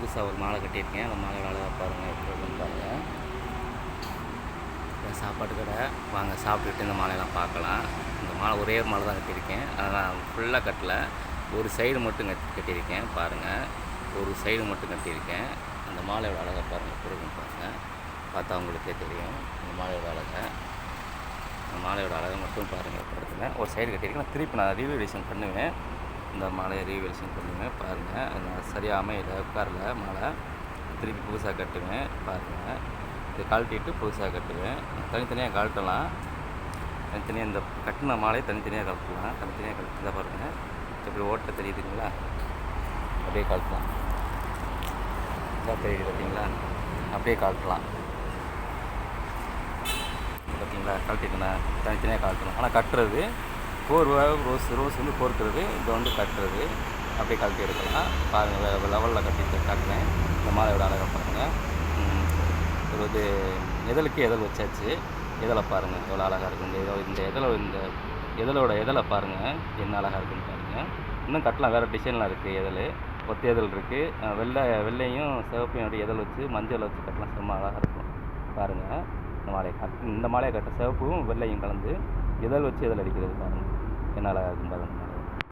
புதுசாக ஒரு மாலை கட்டியிருக்கேன். அந்த மாலையோட அழகை பாருங்கள், எப்படி இருக்குன்னு பாருங்கள். சாப்பாட்டு கடை, வாங்க சாப்பிட்டுட்டு இந்த மாலையெல்லாம் பார்க்கலாம். இந்த மாலை ஒரே ஒரு மாலை தான் கட்டியிருக்கேன். அதெல்லாம் ஃபுல்லாக கட்டலை, ஒரு சைடு மட்டும் கட்டியிருக்கேன். பாருங்கள், ஒரு சைடு மட்டும் கட்டியிருக்கேன். அந்த மாலையோட அழகை பாருங்கள், எப்படி இருக்குன்னு பாருங்கள். பார்த்தா உங்களுக்கே தெரியும் இந்த மாலையோட அழகை. அந்த மாலையோட அழகை மட்டும் பாருங்கள் எப்படி இருக்குங்க. ஒரு சைடு கட்டியிருக்கேன். திருப்பி நான் ரீவேல்யூஷன் பண்ணுவேன். இந்த மாலையை ரீவேல்யூஷன் பண்ணுவேன் பாருங்கள். நான் சரியாக அமையல, உட்காரல மாலை. திருப்பி புதுசாக கட்டுவேன் பாருங்கள். இது கழட்டிட்டு புதுசாக கட்டுவேன். தனித்தனியாக கழட்டலாம். தனித்தனியாக இந்த கட்டின மாலையை தனித்தனியாக கழட்டலாம். தனித்தனியாக கழட்டி தான் பாருங்கள், எப்படி ஓட்ட தெரியுதுங்களா? அப்படியே கழட்டலாம். இதான் தெரியுது பார்த்தீங்களா? அப்படியே கழட்டலாம். பார்த்தீங்களா? கழட்டிட்டேன். தனித்தனியாக கழட்டணும். ஆனால் கட்டுறது ரோஸ் வந்து கோர்க்கிறது, இதை வந்து கட்டுறது. அப்படியே கழட்டி எடுக்கலாம். பாருங்கள், லெவலில் கட்டிட்டு காட்டுறேன். இந்த மாலையோட அழகை பாருங்கள். ஒரு இது எதலுக்கு எதல் வச்சாச்சு. எதலை பாருங்கள் எவ்வளோ அழகாக இருக்குது. இந்த எதலோட பாருங்கள் என்ன அழகாக இருக்குதுன்னு பாருங்கள். இன்னும் கட்டலாம், வேறு டிசைன்லாம் இருக்குது. எதல் ஒத்த எதல் இருக்குது. வெள்ளையும் சிவப்பையும் எதல் வச்சு மஞ்சள் வச்சு கட்டலாம். செம்ம அழகாக இருக்கும் பாருங்கள். இந்த மாலையை கட்ட சிவப்பும் வெள்ளையும் கலந்து எதல் வச்சு எதல் அடிக்கிறது பாருங்கள், என்ன அழகாக இருக்குன்னு பாருங்கள்.